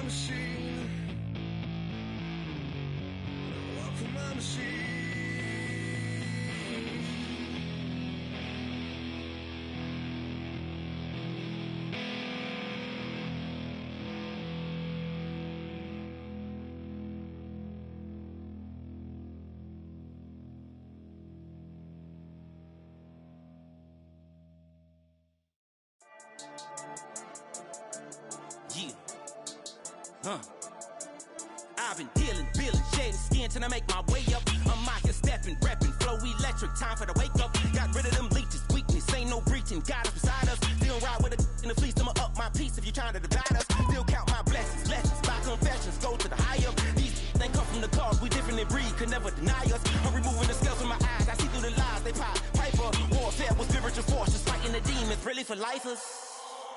machine. I walk for my machine. I've been dealing, shedding skin till I make my way up. I'm out here stepping, repping, flow electric, time for the wake up. Got rid of them leeches, weakness, ain't no breaching. God is beside us, still ride with a in the fleece. I'ma up my piece if you trying to divide us. Still count my blessings, lessons, by confessions, go to the higher. These they come from the cause, we different in breed, could never deny us. I'm removing the scales from my eyes, I see through the lies they pop. Piper, warfare with spiritual force, just fighting the demons, really for lifers.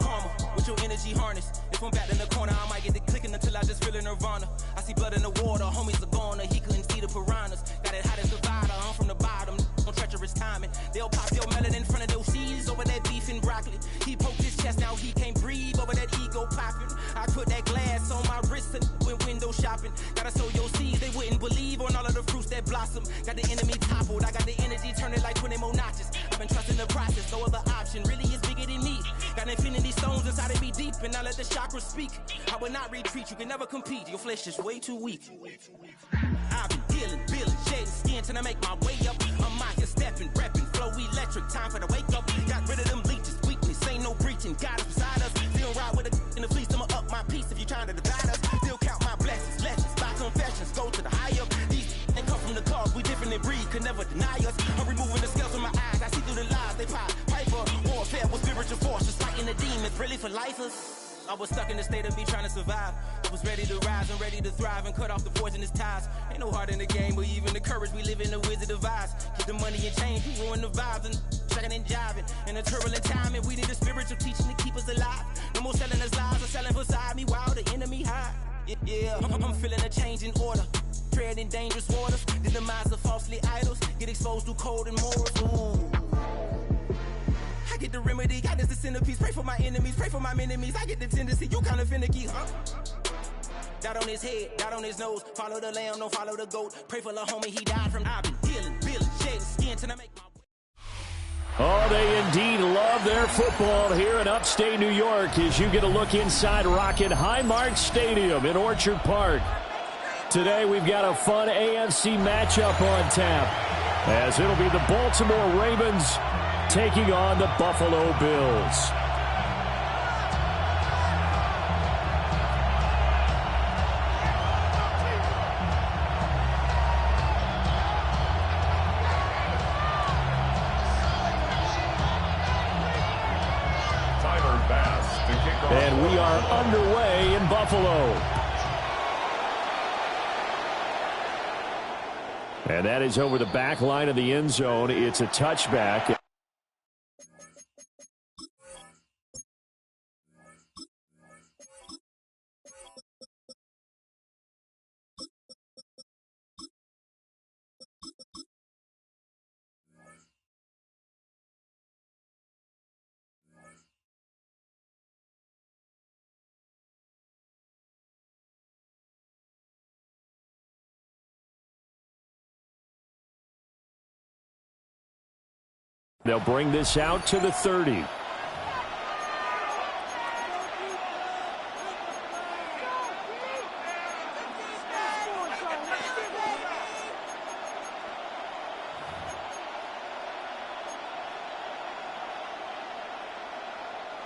Karma, with your energy harness. If I'm back in the corner, I might get it clicking until I just feel a nirvana. I see blood in the water, homies are gone, he couldn't see the piranhas. Got it hot as divider, I'm from the bottom, no treacherous timing. They'll pop your melon in front of those seeds over that beef and broccoli. He poked his chest, now he can't breathe over that ego popping. I put that glass on my wrist and went window shopping. Gotta sow your seeds, they wouldn't believe on all of the fruits that blossom. Got the enemy toppled, I got the energy turning like 20 more notches. I've been trusting the process, no other option really is bigger than me. Got infinity stones inside of me deep, and I let the chakras speak. I will not retreat, you can never compete, your flesh is way too weak. I've been dealing, shedding skin till I make my way up. I'm out here stepping, repping, flow electric, time for the wake up. Got rid of them leeches, weakness, ain't no breaching. God is beside us, still ride with a in the fleece. I'ma up my piece if you trying to divide us. Still count my blessings, lessons, by confessions, go to the higher. These they come from the cause, we different in breed, could never deny us. I'm removing the scales from my eyes, I see through the lies they pop. Piper, warfare with spiritual force, just fighting the demons, really for lifers. I was stuck in the state of me trying to survive. I was ready to rise and ready to thrive and cut off the poisonous ties. Ain't no heart in the game, but even the courage we live in the wizard of Oz. Get the money and change, you ruin the vibes and checking and jiving. In a turbulent time, and we need a spiritual teaching to keep us alive. No more selling us lies or selling beside me while the enemy hide. Yeah, I'm feeling a change in order. Treading dangerous waters. The demise of falsely idols. Get exposed through cold and morals. Ooh. I get the remedy, God is the centerpiece. Pray for my enemies, pray for my enemies. I get the tendency, you kinda finicky, huh? Dot on his head, dot on his nose. Follow the lamb, don't follow the goat. Pray for the homie, he died from. I've been dealing, shedding skin till I make my way. Oh, they indeed love their football here in upstate New York as you get a look inside Rocket Highmark Stadium in Orchard Park. Today we've got a fun AFC matchup on tap as it'll be the Baltimore Ravens taking on the Buffalo Bills. And we are underway in Buffalo. And that is over the back line of the end zone. It's a touchback. They'll bring this out to the 30.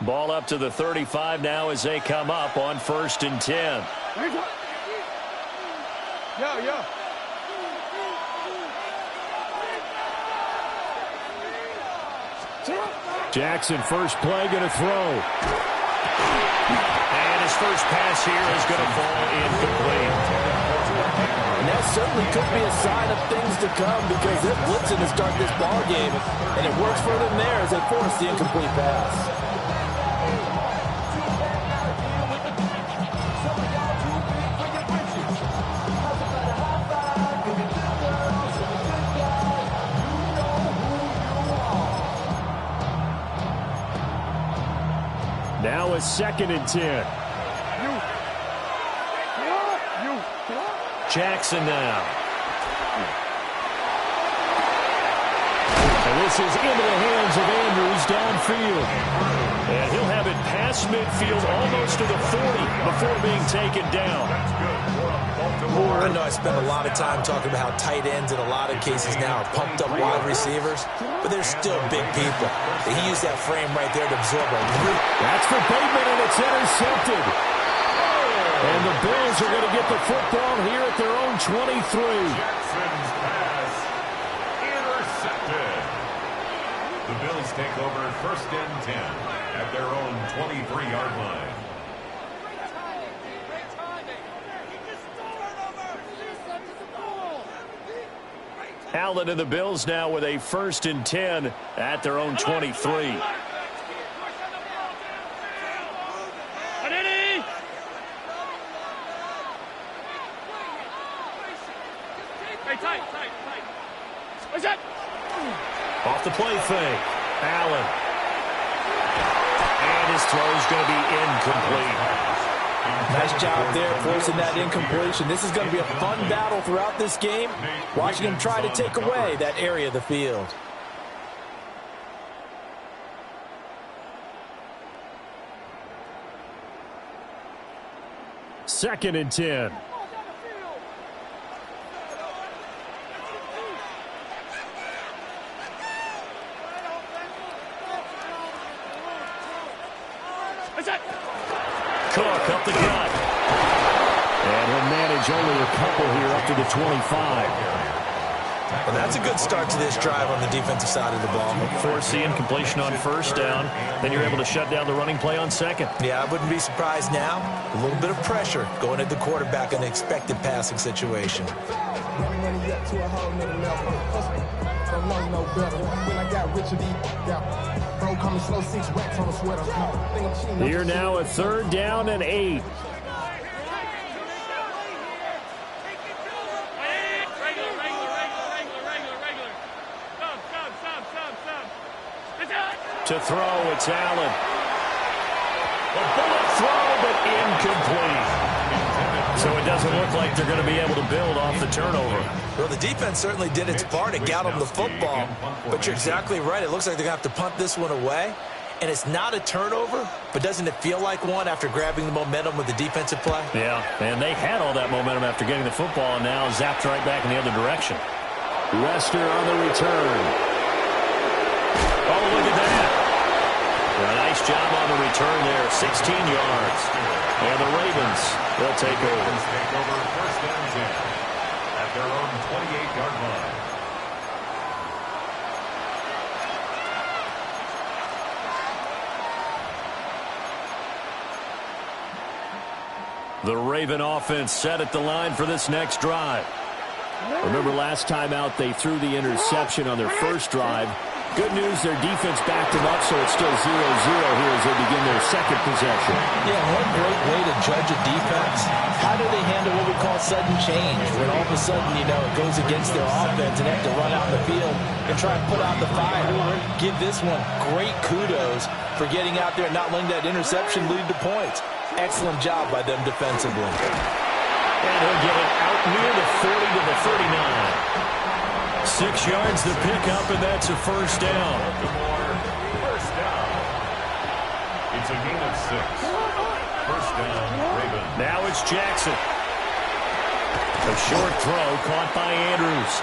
Ball up to the 35 now as they come up on 1st and 10. Yo. Jackson, first play, going to throw. And his first pass here is going to fall incomplete. And that certainly could be a sign of things to come because they're blitzing to start this ball game. And it works for them there as they force the incomplete pass. Now a 2nd and 10. Jackson now. And this is into the hands of Andrews downfield. And he'll have it past midfield almost to the 40 before being taken down. I know I spend a lot of time talking about how tight ends in a lot of cases now are pumped up wide receivers, but they're still big people. He used that frame right there to absorb a root. That's for Bateman, and it's intercepted. And the Bills are going to get the football here at their own 23. Jackson's pass intercepted. The Bills take over 1st and 10 at their own 23-yard line. Allen and the Bills now with a 1st and 10 at their own 23. Off the play fake. Allen. And his throw is going to be incomplete. Nice job there forcing that incompletion. This is going to be a fun battle throughout this game, watching him try to take away that area of the field. Second and 10. Cook up the gut. And he'll manage only a couple here up to the 25. Well, that's a good start to this drive on the defensive side of the ball. Force the incompletion on 1st down. Then you're able to shut down the running play on 2nd. Yeah, I wouldn't be surprised now. A little bit of pressure going at the quarterback in an expected passing situation. Here now a 3rd down and 8. To throw, it's Allen. A bullet throw, but incomplete. So it doesn't look like they're going to be able to build off the turnover. Well, the defense certainly did its part to get them the football, but you're exactly right. It looks like they're going to have to punt this one away, and it's not a turnover, but doesn't it feel like one after grabbing the momentum with the defensive play? Yeah, and they had all that momentum after getting the football, and now zapped right back in the other direction. Lester on the return. Oh, look at that. A nice job on the return there, 16 yards. And the Ravens, they'll take over. Take over 1st and 10 at their own 28-yard line. The Raven offense set at the line for this next drive. Remember last time out they threw the interception on their first drive. Good news, their defense backed them up, so it's still 0-0 here as they begin their second possession. Yeah, one great way to judge a defense. How do they handle what we call sudden change? When all of a sudden, you know, it goes against their offense and they have to run out in the field and try and put out the fire. Give this one great kudos for getting out there and not letting that interception lead to points. Excellent job by them defensively. And he'll get it out near the 40 to the 39. 6 yards to pick up, and that's a 1st down. 1st down. It's a gain of 6. 1st down, Ravens. Now it's Jackson. A short throw caught by Andrews.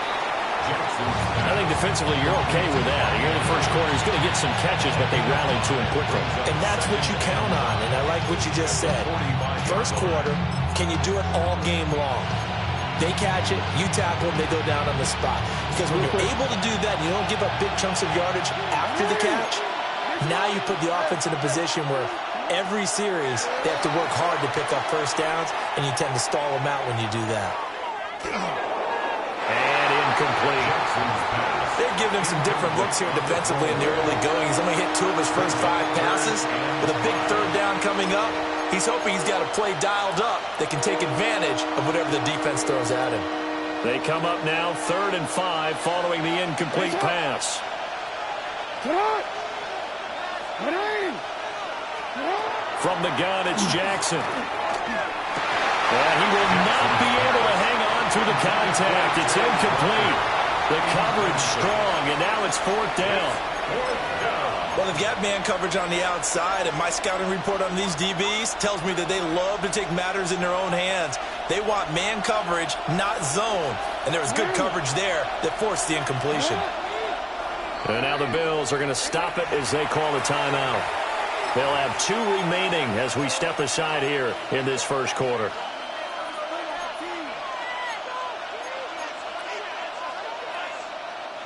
I think defensively you're okay with that. Here in the first quarter, he's going to get some catches, but they rallied to him quickly. And that's what you count on, and I like what you just said. First quarter, can you do it all game long? They catch it, you tackle them, they go down on the spot. Because when you're able to do that, and you don't give up big chunks of yardage after the catch, now you put the offense in a position where every series they have to work hard to pick up 1st downs, and you tend to stall them out when you do that. And incomplete. They're giving him some different looks here defensively in the early going. He's only hit 2 of his first 5 passes. With a big 3rd down coming up, he's hoping he's got a play dialed up that can take advantage of whatever the defense throws at him. They come up now 3rd and 5 following the incomplete pass. From the gun, it's Jackson. And he will not be able to hang on through the contact. It's incomplete. The coverage strong, and now it's 4th down. Well, they've got man coverage on the outside, and my scouting report on these DBs tells me that they love to take matters in their own hands. They want man coverage, not zone. And there was good coverage there that forced the incompletion. And now the Bills are going to stop it as they call a timeout. They'll have 2 remaining as we step aside here in this first quarter.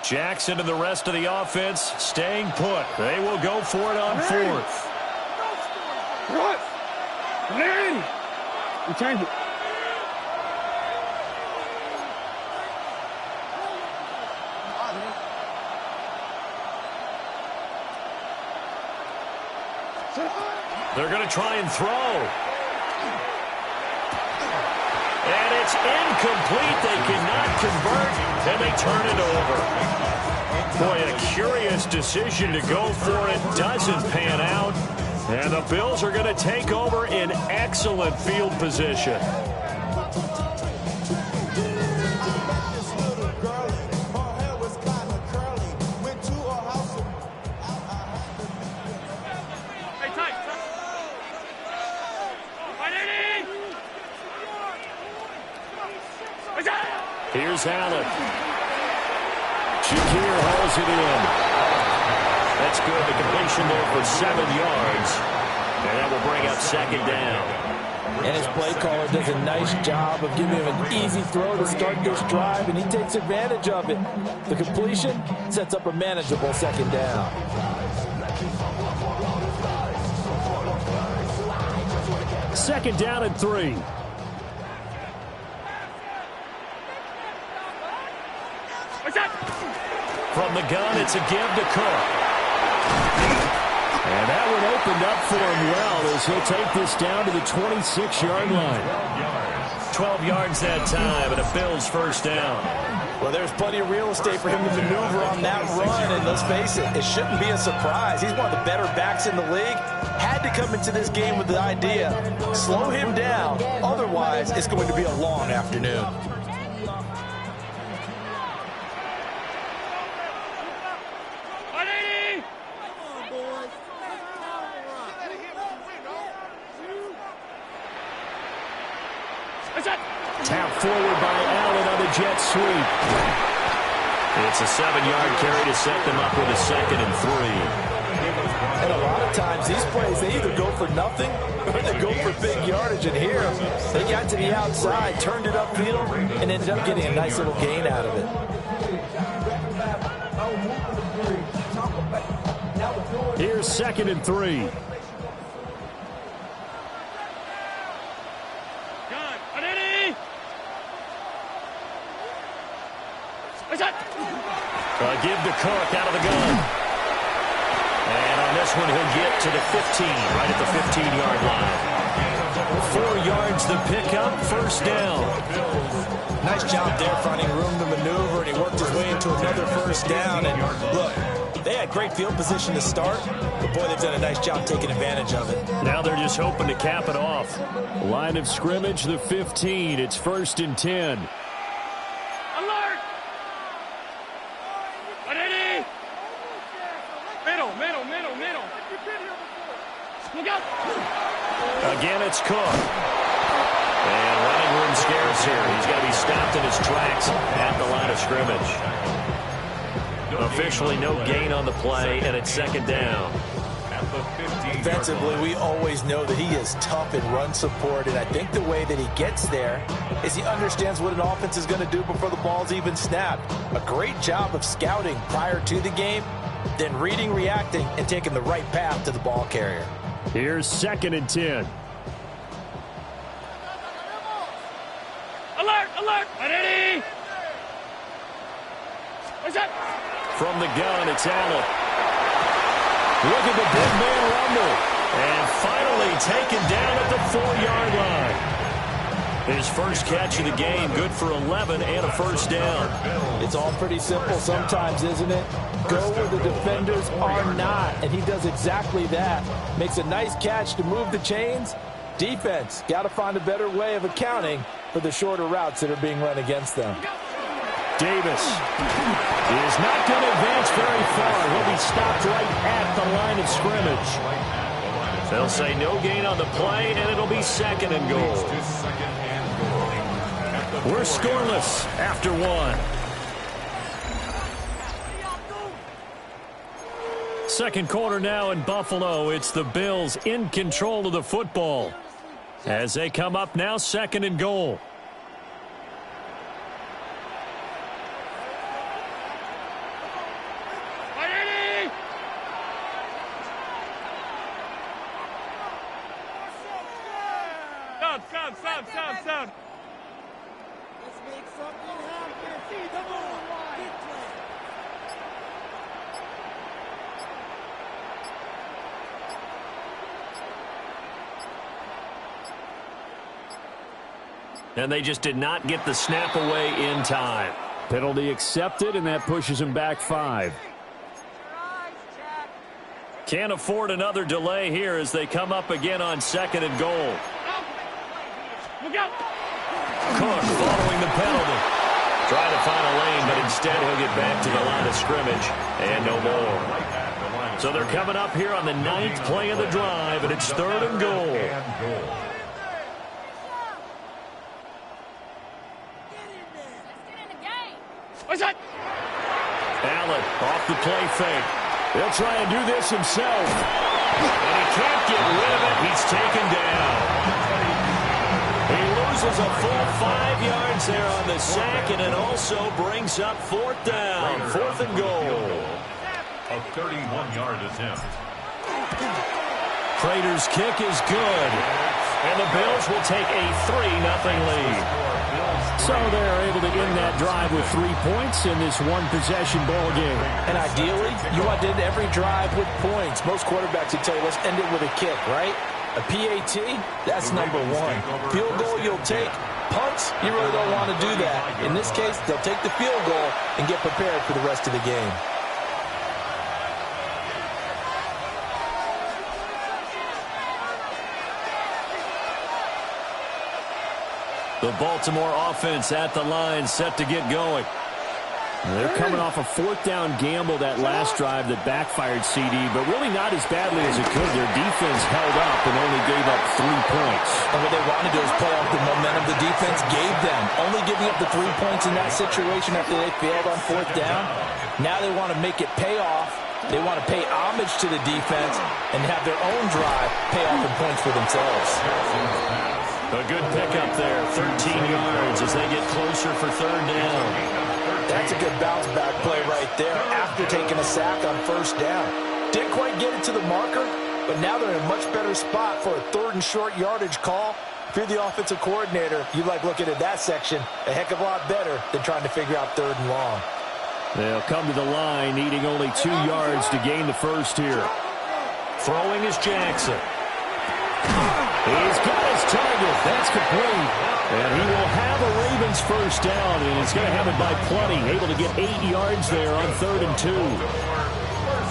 Jackson and the rest of the offense staying put. They will go for it on 4th. What? Larry! We changed it. They're going to try and throw. And it's incomplete. They cannot convert, and they turn it over. Boy, a curious decision to go for it. Doesn't pan out. And the Bills are going to take over in excellent field position. Here's Allen. Shakir hauls it in. That's good. The completion there for 7 yards. And that will bring up 2nd down. And his play caller does a nice job of giving him an easy throw to start this drive, and he takes advantage of it. The completion sets up a manageable 2nd down. Second down and 3. From the gun, it's a give to Cook. And that one opened up for him well as he'll take this down to the 26-yard line. 12 yards that time, and a Bills first down. Well, there's plenty of real estate for him to maneuver on that run, and let's face it, it shouldn't be a surprise. He's one of the better backs in the league. Had to come into this game with the idea, slow him down, otherwise it's going to be a long afternoon. Tap forward by Allen on the jet sweep. It's a 7-yard carry to set them up with a 2nd and 3. And a lot of times these plays, they either go for nothing or they go for big yardage. And here, they got to the outside, turned it upfield, and ended up getting a nice little gain out of it. Here's 2nd and 3. Give to Cook out of the gun. And on this one, he'll get to the 15, right at the 15-yard line. 4 yards the pickup, first down. Nice job there finding room to maneuver, and he worked his way into another first down. And look, they had great field position to start, but boy, they've done a nice job taking advantage of it. Now they're just hoping to cap it off. Line of scrimmage, the 15. It's 1st and 10. Again, it's Cook. And running room scarce here. He's got to be stopped in his tracks at the line of scrimmage. Officially no gain on the play, and it's 2nd down. Defensively, we always know that he is tough in run support, and I think the way that he gets there is he understands what an offense is going to do before the ball's even snapped. A great job of scouting prior to the game, then reading, reacting, and taking the right path to the ball carrier. Here's 2nd and 10. Alert! Alert! Ready! What's that? From the gun, it's Allen. Look at the big man rumble. And finally taken down at the 4-yard line. His first catch of the game, good for 11 and a first down. It's all pretty simple sometimes, isn't it? Go where the defenders are not, and he does exactly that. Makes a nice catch to move the chains, Defense, got to find a better way of accounting for the shorter routes that are being run against them. Davis is not going to advance very far. He'll be stopped right at the line of scrimmage. They'll say no gain on the play, and it'll be second and goal. We're scoreless after one. Second quarter now in Buffalo. It's the Bills in control of the football as they come up now second and goal. Stop. Let's make something happen. Come on. And they just did not get the snap away in time. Penalty accepted, and that pushes him back 5. Can't afford another delay here as they come up again on second and goal. Cook following the penalty. Trying to find a lane, but instead he'll get back to the line of scrimmage and no more. So they're coming up here on the 9th play of the drive, and it's third and goal. Allen off the play fake. He'll try and do this himself. And he can't get rid of it. He's taken down. He loses a full 5 yards there on the sack, and it also brings up fourth down. Fourth and goal. A 31-yard attempt. Prater's kick is good. And the Bills will take a 3-0 lead. So they're able to end that drive with 3 points in this one-possession ball game. And ideally, you want to end every drive with points. Most quarterbacks would tell you, let's end it with a kick, right? A PAT, that's number one. Field goal, you'll take. Punts, you really don't want to do that. In this case, they'll take the field goal and get prepared for the rest of the game. The Baltimore offense at the line, set to get going. They're coming off a fourth down gamble that last drive that backfired CD, but really not as badly as it could. Their defense held up and only gave up 3 points. And what they wanted to do is play off the momentum the defense gave them. Only giving up the 3 points in that situation after they failed on fourth down. Now they want to make it pay off. They want to pay homage to the defense and have their own drive pay off in points for themselves. A good pickup there, 13 yards as they get closer for third down. That's a good bounce-back play right there after taking a sack on first down. Didn't quite get it to the marker, but now they're in a much better spot for a third and short yardage call. If you're the offensive coordinator, you like looking at that section a heck of a lot better than trying to figure out third and long. They'll come to the line, needing only 2 yards to gain the first here. Throwing is Jackson. He's got his target. That's complete. And he will have a Ravens first down, and he's going to have it by plenty. Able to get 8 yards there on 3rd and 2.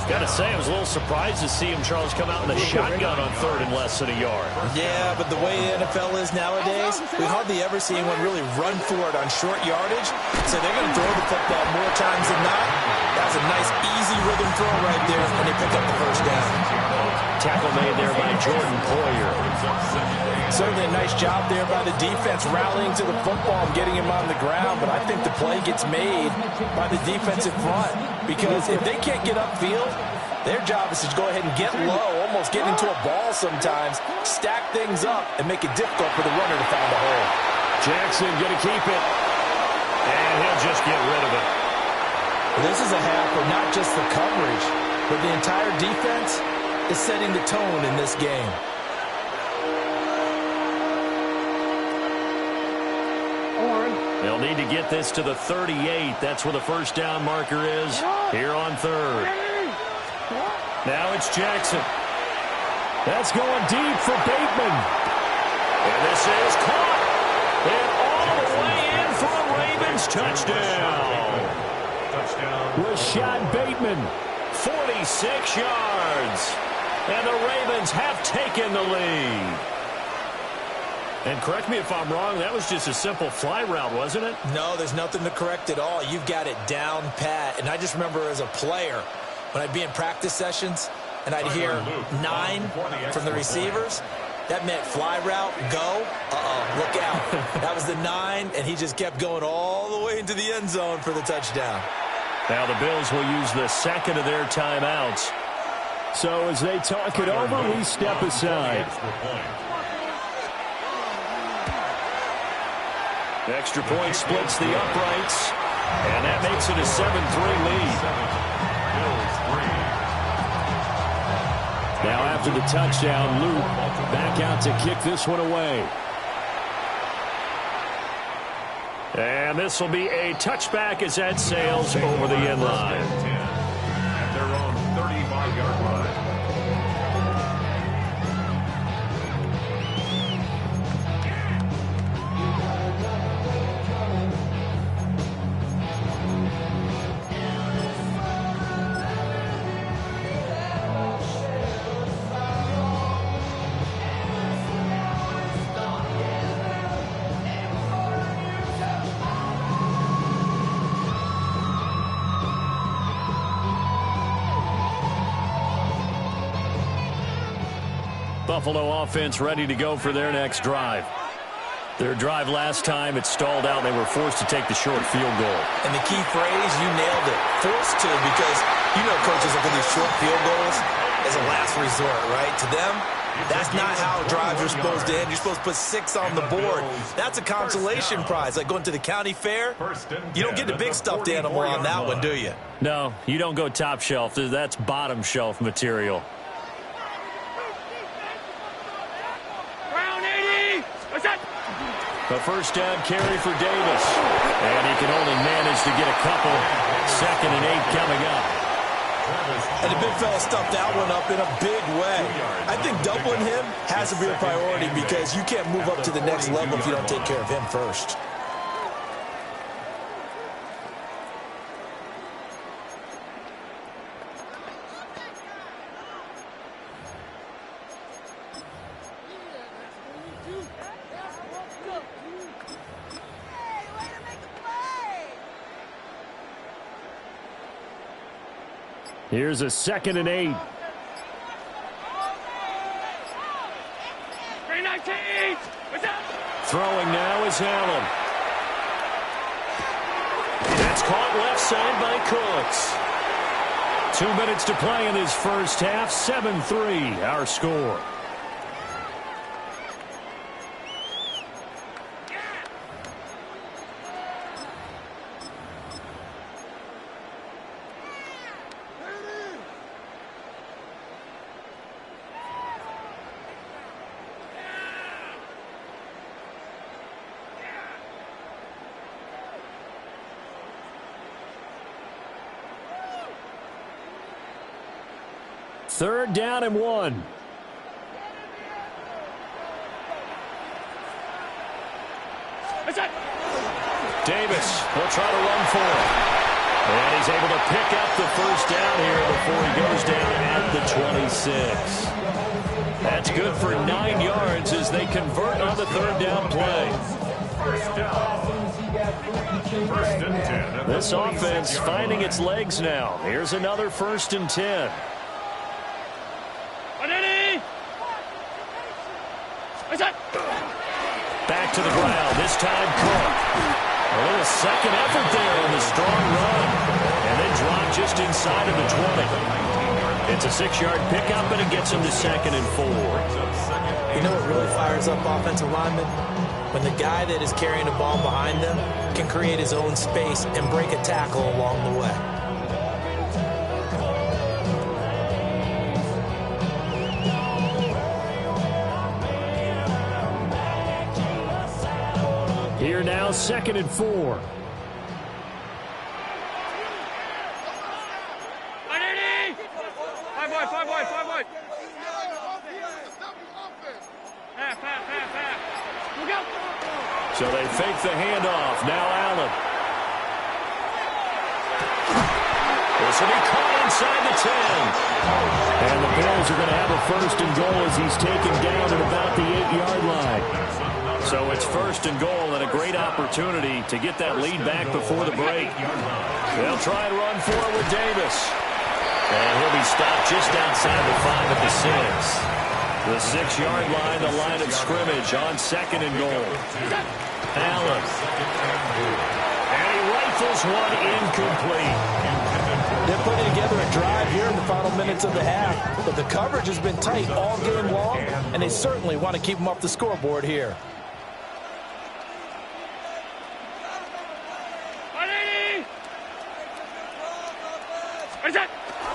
Got to say, I was a little surprised to see him, Charles, come out in the shotgun on 3rd and less than a yard. Yeah, but the way the NFL is nowadays, we hardly ever see anyone really run for it on short yardage. So they're going to throw the football more times than not. That's a nice, easy rhythm throw right there, and they pick up the first down. Tackle made there by Jordan Poyer. Certainly a nice job there by the defense rallying to the football and getting him on the ground, but I think the play gets made by the defensive front because if they can't get upfield, their job is to go ahead and get low, almost get into a ball sometimes, stack things up, and make it difficult for the runner to find a hole. Jackson going to keep it, and he'll just get rid of it. This is a half where not just the coverage, but the entire defense is setting the tone in this game. They'll need to get this to the 38. That's where the first down marker is here on 3rd. Now it's Jackson. That's going deep for Bateman. And this is caught. And all the way in for a Ravens touchdown. Rashad Bateman, 46 yards. And the Ravens have taken the lead. And correct me if I'm wrong, that was just a simple fly route, wasn't it? No, there's nothing to correct at all. You've got it down pat. And I just remember as a player, when I'd be in practice sessions and I'd hear 9 from the receivers, that meant fly route, go, look out. That was the 9, and he just kept going all the way into the end zone for the touchdown. Now the Bills will use the second of their timeouts. So as they talk it over, we step aside. The extra point splits the uprights, and that makes it a 7-3 lead. Now after the touchdown, Luke back out to kick this one away. And this will be a touchback as that sails over the end line. At their own 35-yard line. Buffalo offense ready to go for their next drive. Their drive last time, it stalled out. They were forced to take the short field goal. And the key phrase, you nailed it, forced to, because you know coaches look at these short field goals as a last resort, right? To them, that's not how drives are supposed to end. You're supposed to put 6 on the board. That's a consolation prize, like going to the county fair. You don't get the big stuffed animal on that one, do you? No, you don't go top shelf. That's bottom shelf material. A first down carry for Davis. And he can only manage to get a couple. 2nd and 8 coming up. And the big fella stuffed that one up in a big way. I think doubling him has to be a priority because you can't move up to the next level if you don't take care of him first. Here's a 2nd and 8. Throwing now is Allen. That's caught left side by Cooks. 2 minutes to play in this first half. 7-3 our score. Third down and 1. Davis will try to run for it. And he's able to pick up the first down here before he goes down at the 26. That's good for 9 yards as they convert on the third down play. First and 10. This offense finding its legs now. Here's another 1st and 10. Back to the ground. This time Cook. A little second effort there on the strong run. And then drop just inside of the 20. It's a 6-yard pickup, and it gets him to 2nd and 4. You know what really fires up offensive linemen? When the guy that is carrying the ball behind them can create his own space and break a tackle along the way. Here now, 2nd and 4. So they fake the handoff. Now Allen. This will be caught inside the 10. And the Bills are going to have a 1st and goal as he's taken down at about the 8-yard line. So it's first and goal and a great opportunity to get that lead back before the break. They'll try and run for it with Davis. And he'll be stopped just outside the 5 at the 6. The 6-yard line, the line of scrimmage on second and goal. Allen. And he rifles one incomplete. They're putting together a drive here in the final minutes of the half, but the coverage has been tight all game long, and they certainly want to keep them off the scoreboard here.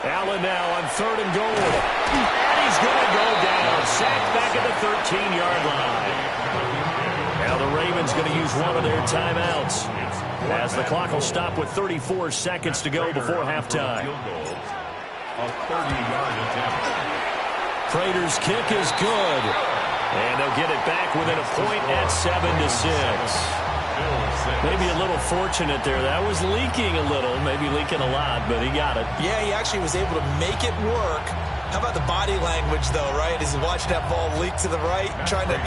Allen now on third and goal. And he's going to go down. Sacked back at the 13-yard line. Now the Ravens going to use one of their timeouts, as the clock will stop with 34 seconds to go before halftime. A 30-yard attempt. Prater's kick is good. And they'll get it back within a point at 7-6. Maybe a little fortunate there. That was leaking a little, maybe leaking a lot, but he got it. Yeah, he actually was able to make it work. How about the body language, though, right? As he watched that ball leak to the right, trying to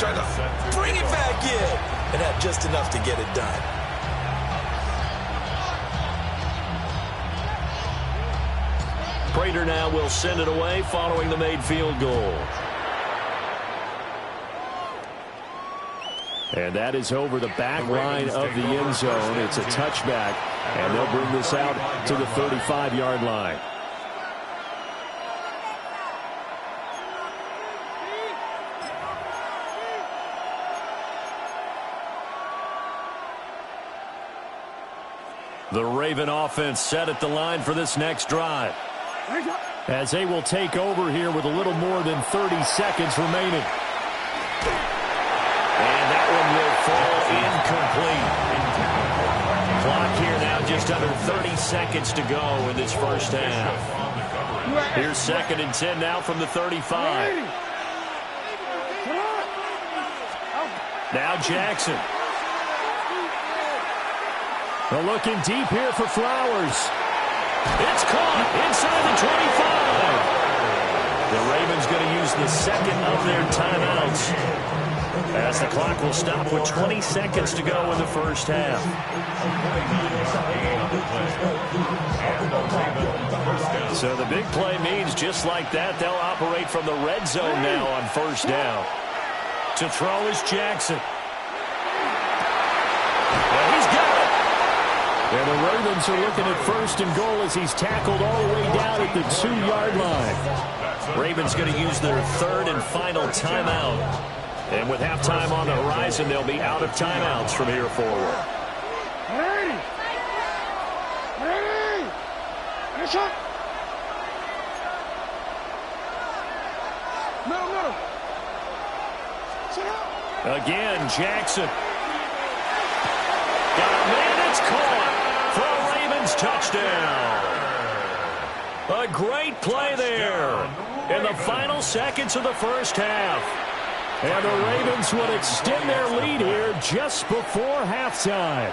bring it back in, and had just enough to get it done. Prater now will send it away following the made field goal. And that is over the back line of the end zone. It's a touchback, and they'll bring this out to the 35-yard line. The Raven offense set at the line for this next drive, as they will take over here with a little more than 30 seconds remaining. And that one will fall incomplete. Clock here now just under 30 seconds to go in this first half. Here's second and 10 now from the 35. Now Jackson. They're looking deep here for Flowers. It's caught inside the 25. The Ravens going to use the second of their timeouts, as the clock will stop with 20 seconds to go in the first half. So the big play means just like that, they'll operate from the red zone now on first down. To throw is Jackson. And he's got it. And the Ravens are looking at first and goal as he's tackled all the way down at the 2-yard line. Ravens going to use their third and final timeout. And with halftime on the horizon, they'll be out of timeouts from here forward. Ready! Ready! Finish up! Middle. Sit up! Again, Jackson. Got a man, it's caught for a Ravens touchdown. A great play there in the final seconds of the first half. And the Ravens would extend their lead here just before halftime.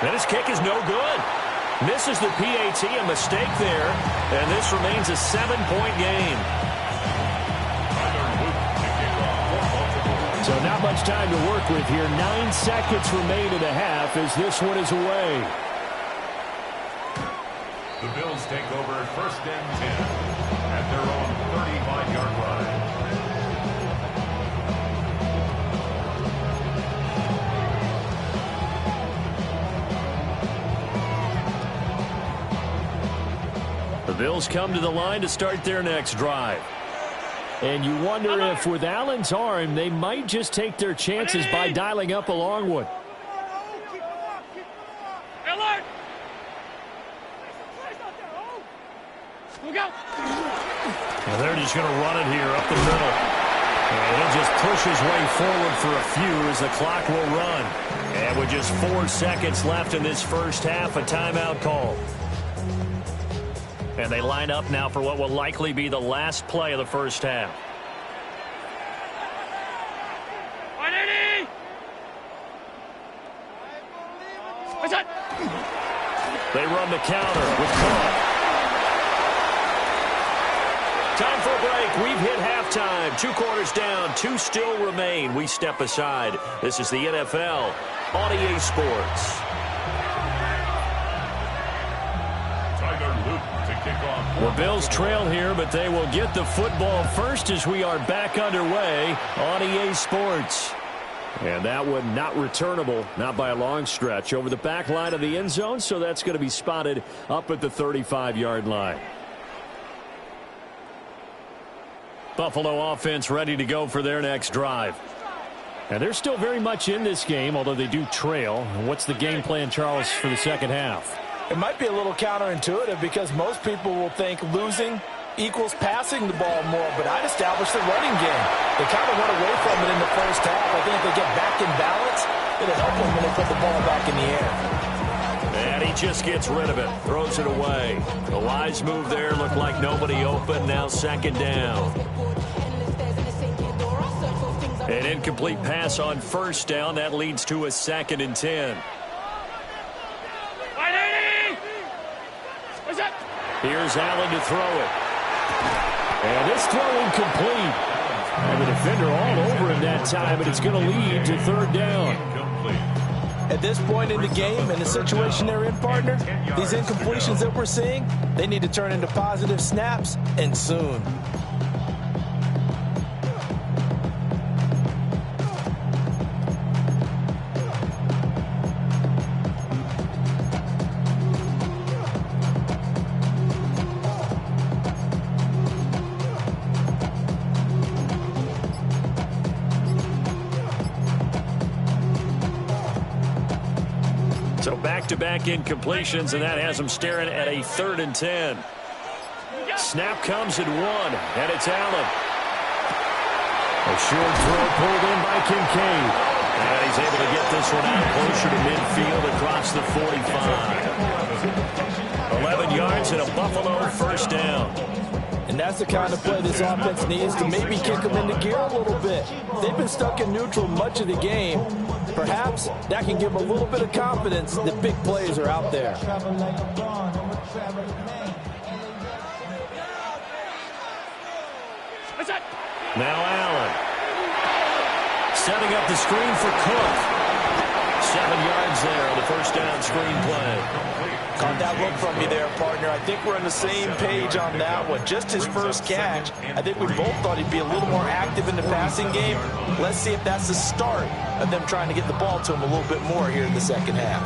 And his kick is no good. Misses the PAT, a mistake there. And this remains a 7-point game. So not much time to work with here. 9 seconds remain in the half as this one is away. The Bills take over first and 10 at their own 35-yard line. The Bills come to the line to start their next drive. And you wonder if with Allen's arm, they might just take their chances by dialing up a long one. And they're just going to run it here up the middle. And he'll just push his way forward for a few as the clock will run. And with just 4 seconds left in this first half, a timeout call. And they line up now for what will likely be the last play of the first half. They run the counter with Cook. Time for a break. We've hit halftime. halftime. 2 quarters down, 2 still remain. We step aside. This is the NFL on EA Sports. Tyler Luton to kick off. The Bills trail here, but they will get the football first as we are back underway on EA Sports. And that one not returnable, not by a long stretch, over the back line of the end zone, so that's going to be spotted up at the 35-yard line. Buffalo offense ready to go for their next drive. And they're still very much in this game, although they do trail. What's the game plan, Charles, for the second half? It might be a little counterintuitive because most people will think losing equals passing the ball more, but I'd establish the running game. They kind of went away from it in the first half. I think if they get back in balance, it'll help them when they put the ball back in the air. And he just gets rid of it, throws it away. The wise move there, looked like nobody open, now second down. An incomplete pass on first down, that leads to a 2nd and 10. Here's Allen to throw it. And it's throw incomplete. And the defender all over him that time, and it's going to lead to 3rd down. At this point in the game, in the situation they're in, partner, these incompletions that we're seeing, they need to turn into positive snaps, and soon. So back-to-back incompletions, and that has them staring at a 3rd and 10. Snap comes at 1, and it's Allen. A short throw pulled in by Kincaid. And he's able to get this one out closer to midfield across the 45. 11 yards and a Buffalo 1st down. And that's the kind of play this offense needs to maybe kick them into gear a little bit. They've been stuck in neutral much of the game. Perhaps that can give them a little bit of confidence that big plays are out there. Now Allen. Setting up the screen for Cook. 7 yards there on the 1st down screen play. Caught that look from me there, partner. I think we're on the same page on that one. Just his first catch. I think we both thought he'd be a little more active in the passing game. Let's see if that's the start of them trying to get the ball to him a little bit more here in the second half.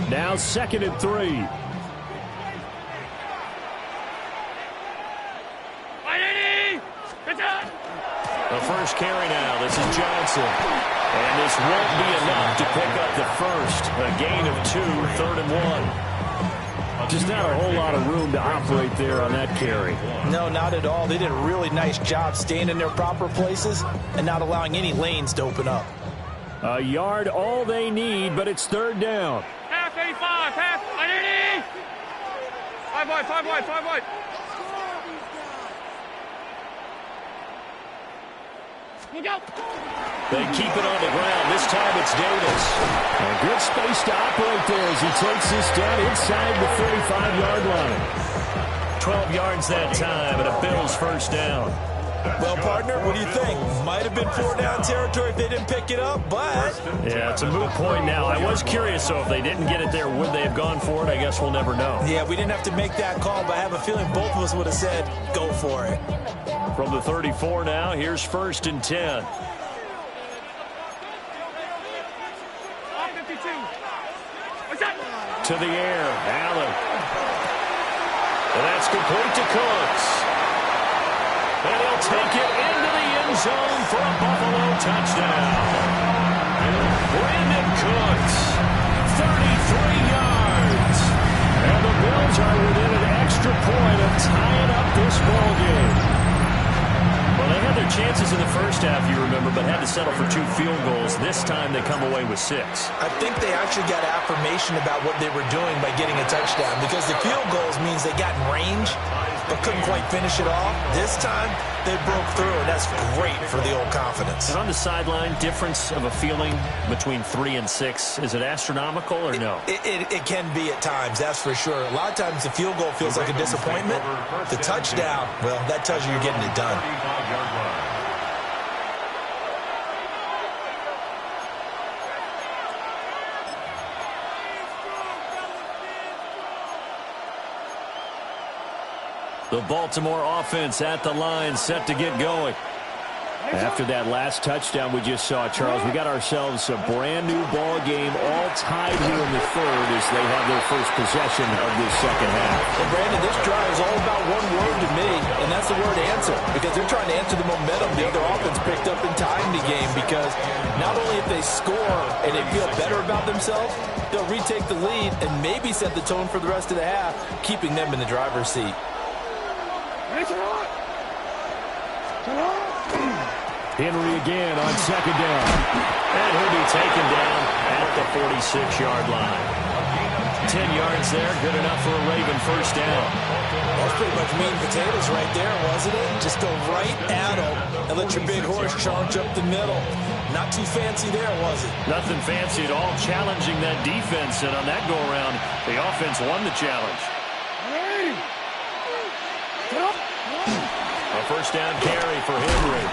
Now 2nd and 3. The first carry now. This is Johnson. And this won't be enough to pick up the first. A gain of 2, 3rd and 1. Just not a whole lot of room to operate there on that carry. No, not at all. They did a really nice job staying in their proper places and not allowing any lanes to open up. A yard all they need, but it's 3rd down. Half 85, half 80. 5 wide, 5 wide, 5 wide. They keep it on the ground. This time it's Davis. A good space to operate there as he takes this down inside the 35-yard line. 12 yards that time, and a Bills 1st down. Well, partner, what do you think? Might have been 4-down territory if they didn't pick it up, but... Yeah, it's a moot point now. I was curious, so if they didn't get it there, would they have gone for it? I guess we'll never know. Yeah, we didn't have to make that call, but I have a feeling both of us would have said, go for it. From the 34 now, here's 1st and 10. To the air, Allen. And that's complete to Cooks. And he'll take it into the end zone for a Buffalo touchdown. Brandon Cooks, 33 yards. And the Bills are within an extra point of tying up this ball game. Well, they had their chances in the first half, you remember, but had to settle for 2 field goals. This time they come away with 6. I think they actually got affirmation about what they were doing by getting a touchdown, because the field goals means they got in range but couldn't quite finish it off. This time, they broke through, and that's great for the old confidence. And on the sideline, difference of a feeling between 3 and 6, is it astronomical or no? It can be at times, that's for sure. A lot of times the field goal feels like a disappointment. The touchdown, well, that tells you you're getting it done. The Baltimore offense at the line, set to get going. After that last touchdown we just saw, Charles, we got ourselves a brand-new ball game, all tied here in the third as they have their first possession of this second half. And, Brandon, this drive is all about one word to me, and that's the word answer, because they're trying to answer the momentum the other offense picked up in tying the game, because not only if they score and they feel better about themselves, they'll retake the lead and maybe set the tone for the rest of the half, keeping them in the driver's seat. Henry again on second down. And he'll be taken down at the 46-yard line. 10 yards there, good enough for a Raven first down. That's pretty much meat and potatoes right there, wasn't it? Just go right at them and let your big horse charge up the middle. Not too fancy there, was it? Nothing fancy at all, challenging that defense. And on that go-around, the offense won the challenge. A first down carry for Henry.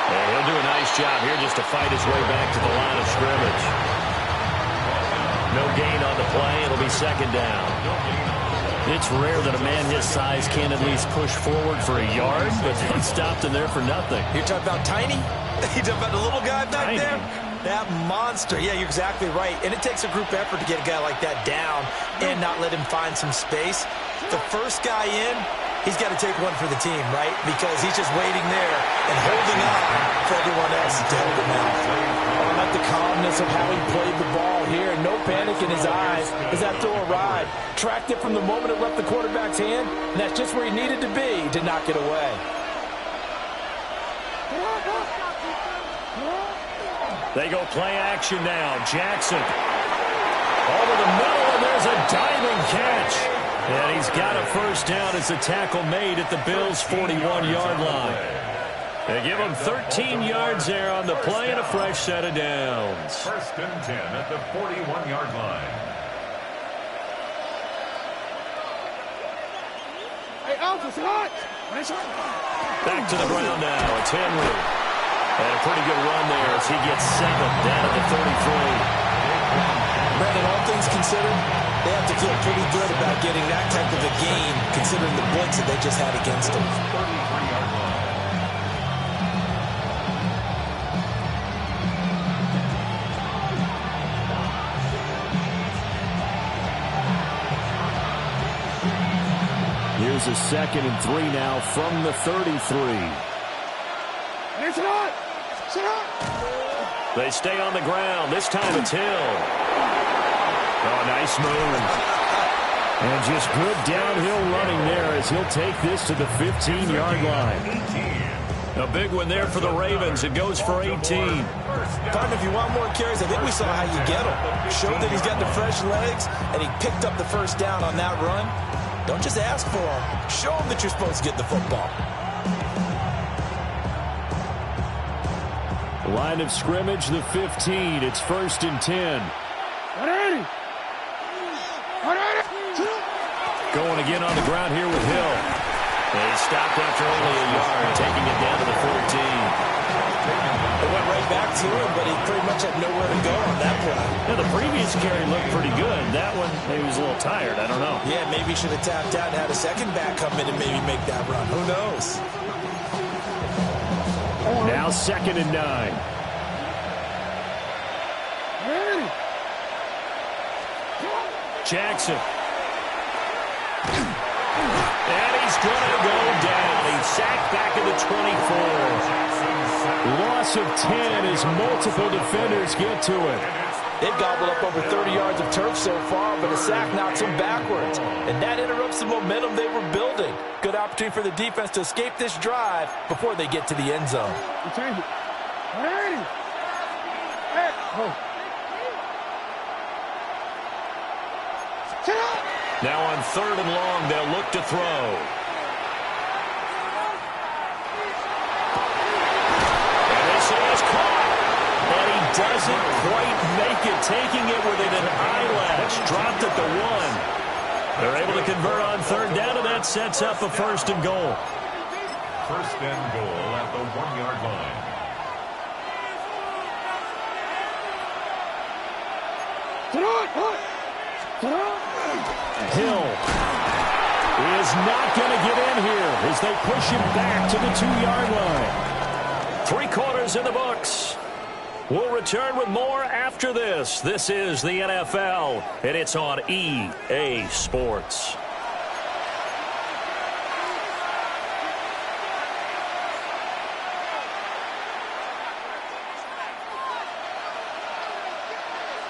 And he'll do a nice job here just to fight his way back to the line of scrimmage. No gain on the play. It'll be second down. It's rare that a man his size can at least push forward for a yard, but they stopped him there for nothing. You're talking about Tiny? You're talking about the little guy back Tiny. there? That monster. Yeah, you're exactly right. And it takes a group effort to get a guy like that down and not let him find some space. The first guy in, he's got to take one for the team, right? Because he's just waiting there and holding on for everyone else to help him out. I like the calmness of how he played the ball here. No panic in his eyes as that throw arrived. Tracked it from the moment it left the quarterback's hand, and that's just where he needed to be to knock it away. They go play action now. Jackson over the middle, and there's a diving catch. And he's got a first down as the tackle made at the Bills' 41-yard line. They give him 13 yards there on the play and a fresh set of downs. First and 10 at the 41-yard line. Hey, Alpha, it's hot. Back to the ground now. It's Henry. And a pretty good run there as he gets 7 down at the 33. Brandon, all things considered, they have to feel pretty good about getting that type of a gain, considering the blitz that they just had against them. 33-yard line. Here's a 2nd and 3 now from the 33. It's hot. It's hot. They stay on the ground. This time it's Hill. Oh, nice move. And just good downhill running there as he'll take this to the 15-yard line. A big one there for the Ravens. It goes for 18. Partner, if you want more carries, I think we saw how you get him. Showed that he's got the fresh legs, and he picked up the first down on that run. Don't just ask for him. Show him that you're supposed to get the football. Line of scrimmage, the 15. It's 1st and 10. Going again on the ground here with Hill. They stopped after only a yard, taking it down to the 14. They went right back to him, but he pretty much had nowhere to go on that play. Yeah, the previous carry looked pretty good. That one, maybe he was a little tired. I don't know. Yeah, maybe he should have tapped out and had a second back come in and maybe make that run. Who knows? Now 2nd and 9. Jackson. And he's going to go down. He's sacked back at the 24. Loss of 10 as multiple defenders get to it. They've gobbled up over 30 yards of turf so far, but a sack knocks them backwards. And that interrupts the momentum they were building. Good opportunity for the defense to escape this drive before they get to the end zone. Now on 3rd and long, they'll look to throw. doesn't quite make it, taking it within an eyelash. Dropped at the 1. They're able to convert on third down, and that sets up a first and goal. First and goal at the 1-yard line. Hill is not going to get in here as they push him back to the 2-yard line. 3 quarters in the books. We'll return with more after this. This is the NFL, and it's on EA Sports.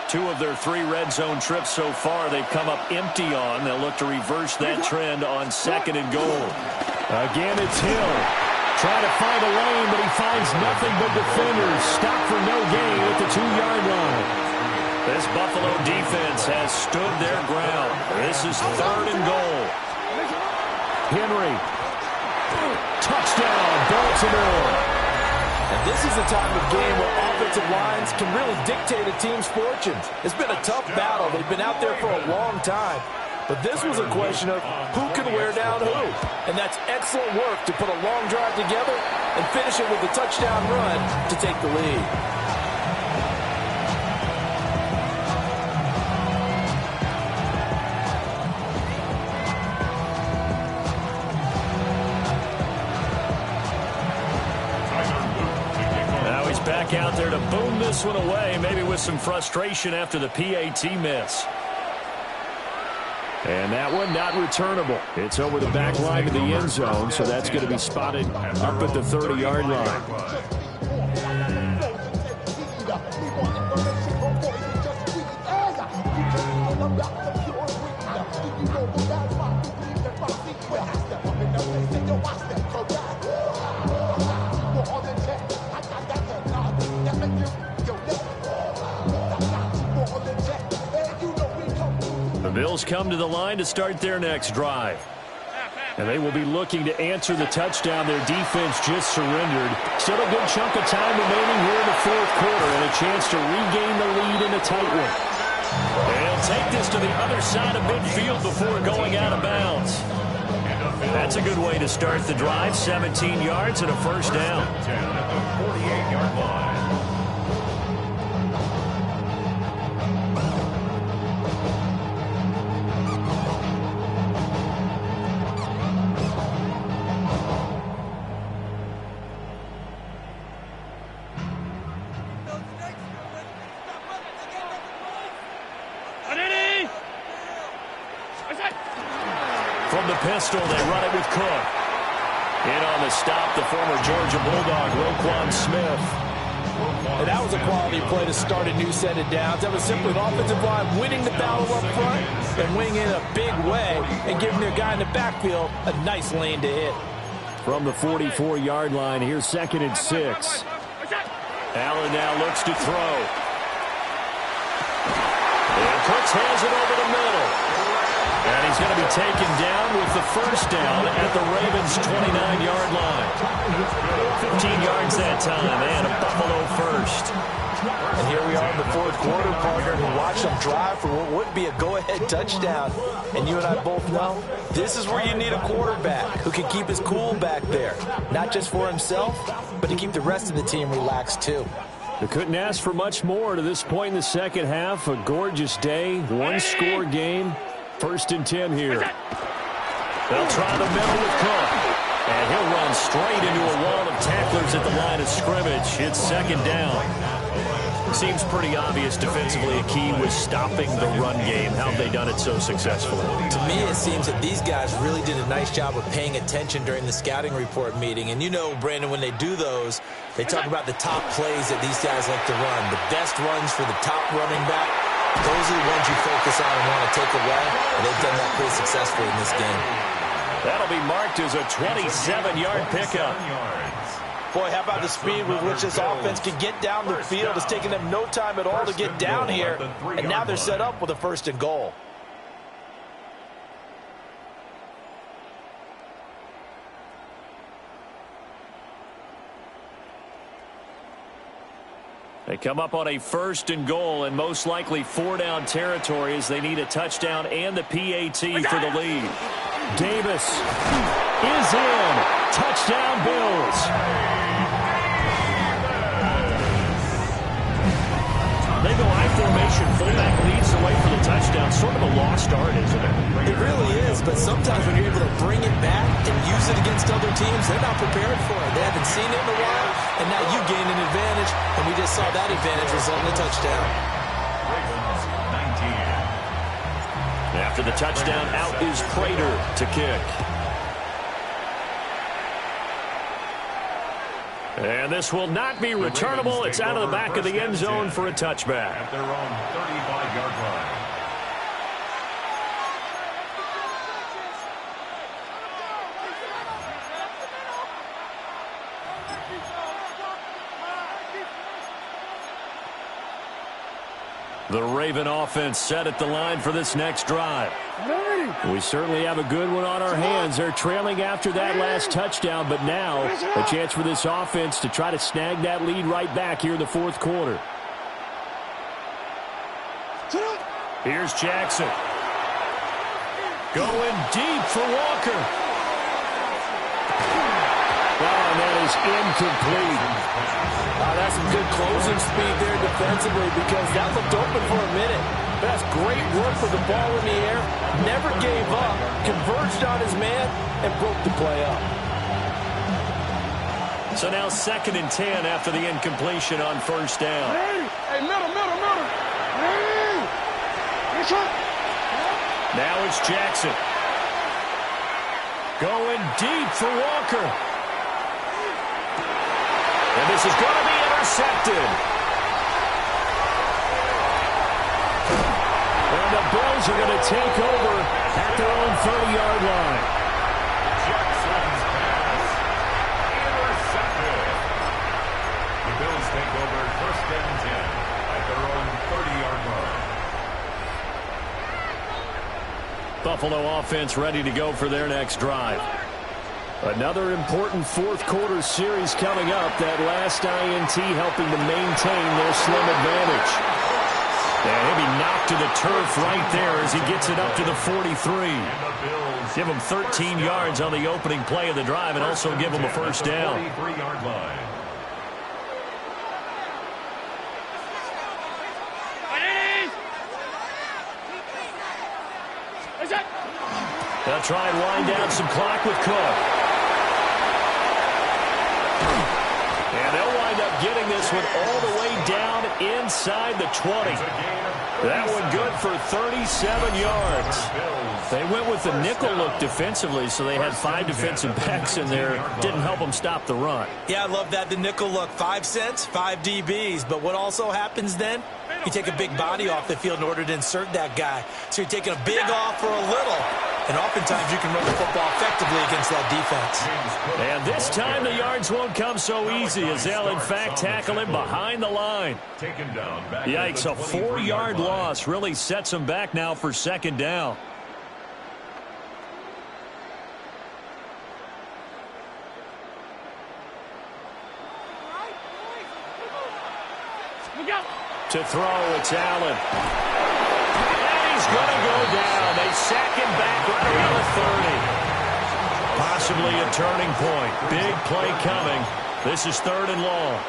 Two of their 3 red zone trips so far they've come up empty on. They'll look to reverse that trend on second and goal. Again, it's Hill. Trying to find a lane, but he finds nothing but defenders. Stop for no gain at the 2-yard line. This Buffalo defense has stood their ground. This is third and goal. Henry. Touchdown, Baltimore. And this is the type of game where offensive lines can really dictate a team's fortunes. It's been a tough battle. They've been out there for a long time. But this was a question of who can wear down who. And that's excellent work to put a long drive together and finish it with a touchdown run to take the lead. Back out there to boom this one away, maybe with some frustration after the PAT miss. And that one not returnable. It's over the back line to the end zone, so that's going to be spotted up at the 30-yard line. The Bills come to the line to start their next drive. And they will be looking to answer the touchdown their defense just surrendered. Still a good chunk of time remaining here in the fourth quarter and a chance to regain the lead in a tight one. They'll take this to the other side of midfield before going out of bounds. That's a good way to start the drive. 17 yards and a first down. At the 48-yard line. From the pistol, they run it with Cook. In on the stop, the former Georgia Bulldog, Roquan Smith. And that was a quality play to start a new set of downs. That was simply an offensive line winning the battle up front and winning in a big way and giving their guy in the backfield a nice lane to hit. From the 44-yard line, here's 2nd and 6. Allen now looks to throw. And Cooks has it over the middle. And he's going to be taken down with the first down at the Ravens' 29-yard line. 15 yards that time, and a Buffalo first. And here we are in the fourth quarter, partner, who watched them drive for what would be a go-ahead touchdown. And you and I both know this is where you need a quarterback who can keep his cool back there. Not just for himself, but to keep the rest of the team relaxed, too. They couldn't ask for much more to this point in the second half. A gorgeous day, one-score game. 1st and 10 here. They'll try the middle with Cook. And he'll run straight into a wall of tacklers at the line of scrimmage. It's 2nd down. Seems pretty obvious defensively a key was stopping the run game. How have they done it so successfully? To me, it seems that these guys really did a nice job of paying attention during the scouting report meeting. And you know, Brandon, when they do those, they talk about the top plays that these guys like to run. The best runs for the top running back. Those are the ones you focus on and want to take away, and they've done that pretty successfully in this game. That'll be marked as a 27-yard pickup. Boy, how about the speed with which this offense can get down the field? It's taken them no time at all to get down here, and now they're set up with a 1st and goal. They come up on a 1st and goal and most likely 4-down territory as they need a touchdown and the PAT for the lead. Davis is in. Touchdown, Bills. They go I formation. Fullback leads the way for the touchdown. Sort of a lost art, isn't it? It really is, but sometimes when you're able to bring it back and use it against other teams, they're not prepared for it. They haven't seen it in a while, and now you gain an advantage, and we just saw that advantage result in a touchdown. After the touchdown, out is Prater to kick. And this will not be returnable. It's out of the back of the end zone for a touchback. At their own 35-yard line. The Raven offense set at the line for this next drive. We certainly have a good one on our hands. They're trailing after that last touchdown, but now a chance for this offense to try to snag that lead right back here in the 4th quarter. Here's Jackson. Going deep for Walker. And that is incomplete. That's some good closing speed there defensively because that looked open for a minute. That's great work with the ball in the air. Never gave up. Converged on his man and broke the play up. So now 2nd and 10 after the incompletion on 1st down. Hey, middle. Hey. Now it's Jackson. Going deep for Walker. And this is going to be intercepted. And the Bills are going to take over at their own 30-yard line. Jackson's pass intercepted. The Bills take over 1st and 10 at their own 30-yard line. Buffalo offense ready to go for their next drive. Another important 4th quarter series coming up. That last INT helping to maintain their slim advantage. And he'll be knocked to the turf right there as he gets it up to the 43. Give him 13 yards on the opening play of the drive and also give him a 1st down. 43-yard line. They'll try and wind down some clock with Cook. And they'll wind up getting this one all the way down inside the 20. That one good for 37 yards. They went with the nickel look defensively, so they had 5 defensive backs in there. Didn't help them stop the run. Yeah, I love that, the nickel look. 5 cents, 5 DBs. But what also happens then? You take a big body off the field in order to insert that guy. So you're taking a big off for a little. And oftentimes you can run the football effectively against that defense. And this time the yards won't come so easy as they'll in fact tackle him behind the line. Yikes, a 4-yard loss really sets him back now for 2nd down. To throw, it's Allen. And he's going to go down. They sack him back right around the 30. Possibly a turning point. Big play coming. This is 3rd and long.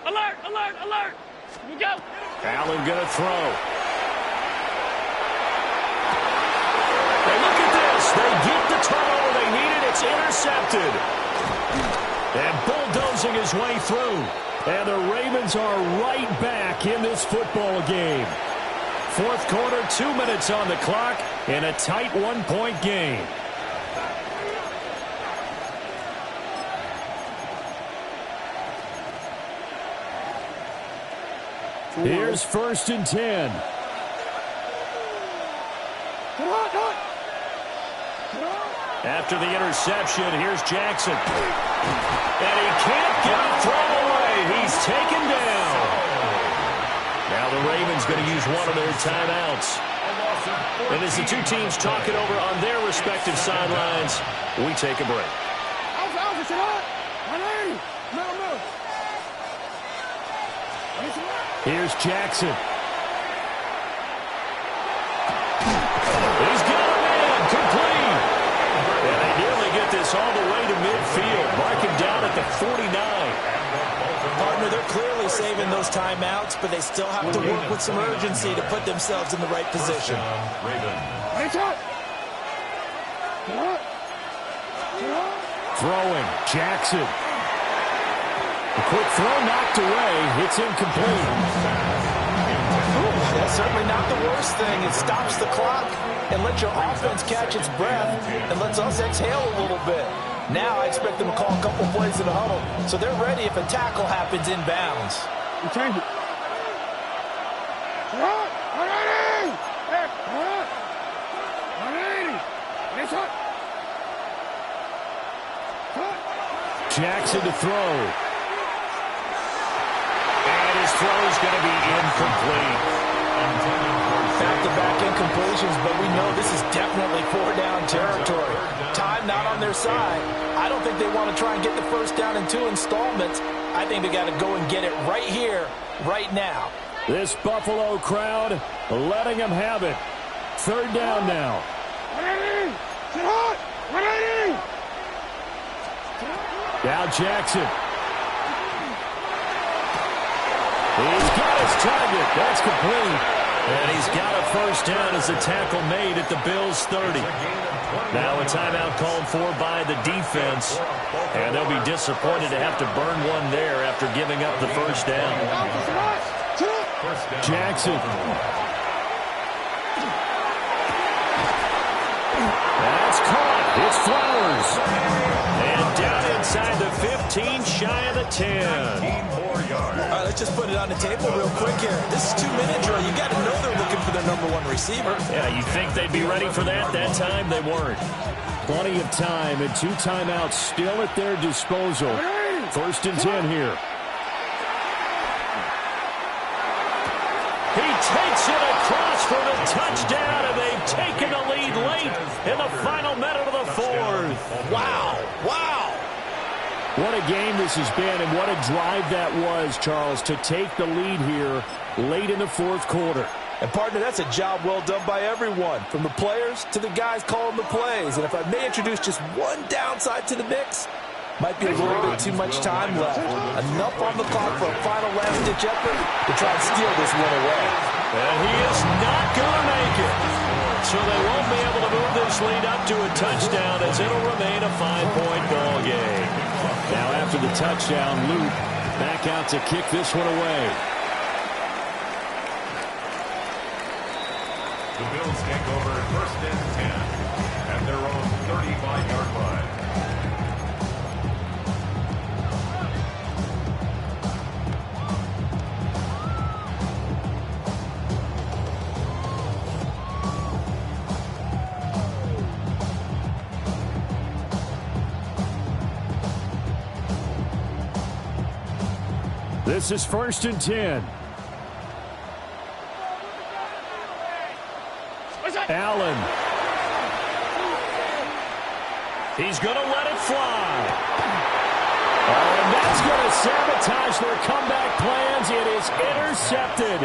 Alert, alert, alert. We go. Allen going to throw. And look at this. They get the turnover they needed. It's intercepted. And bulldozing his way through. And the Ravens are right back in this football game. 4th quarter, 2 minutes on the clock in a tight 1-point game. Here's 1st and 10. After the interception, here's Jackson. And he can't get it thrown away. He's taken down. Now the Ravens going to use one of their timeouts. And as the two teams talk it over on their respective sidelines, we take a break. Here's Jackson. He's got a man complete. And they nearly get this all the way to midfield, marking down at the 49. Partner, they're clearly saving those timeouts, but they still have to work with some urgency to put themselves in the right position. Throwing, Jackson. The quick throw knocked away. It's incomplete. That's certainly not the worst thing. It stops the clock and lets your offense catch its breath and lets us exhale a little bit. Now I expect them to call a couple plays in the huddle, so they're ready if a tackle happens inbounds. Change it. Jackson to throw. And his throw is going to be incomplete. Back-to-back incompletions, but we know this is definitely four-down territory. Time not on their side. I don't think they want to try and get the first down in 2 installments. I think they got to go and get it right here, right now. This Buffalo crowd letting them have it. Third down now. Now Jackson. He's got his target. That's complete. And he's got a first down as a tackle made at the Bills' 30. Now a timeout called for by the defense. And they'll be disappointed to have to burn one there after giving up the first down. Jackson. That's caught. It's Flowers. And down inside the 15, shy of the 10. All right, let's just put it on the table real quick here. This is 2-minute drill. You got to know they're looking for their #1 receiver. Yeah, you think they'd be ready for that? That time they weren't. Plenty of time and 2 timeouts still at their disposal. First and 10 here. He takes it across for the touchdown, and they've taken the lead late in the final minute of the 4th. Wow. Wow. What a game this has been, and what a drive that was, Charles, to take the lead here late in the 4th quarter. And, partner, that's a job well done by everyone, from the players to the guys calling the plays. And if I may introduce just one downside to the mix, might be a little bit too much time left. Enough on the clock for a final last-ditch effort to try and steal this one away. And he is not going to make it. So they won't be able to move this lead up to a touchdown as it'll remain a 5-point ball game. Now after the touchdown, Luke back out to kick this one away. The Bills take over first and 10 at their own 35-yard line. This is first and 10. Allen. He's going to let it fly. Oh, and that's going to sabotage their comeback plans. It is intercepted.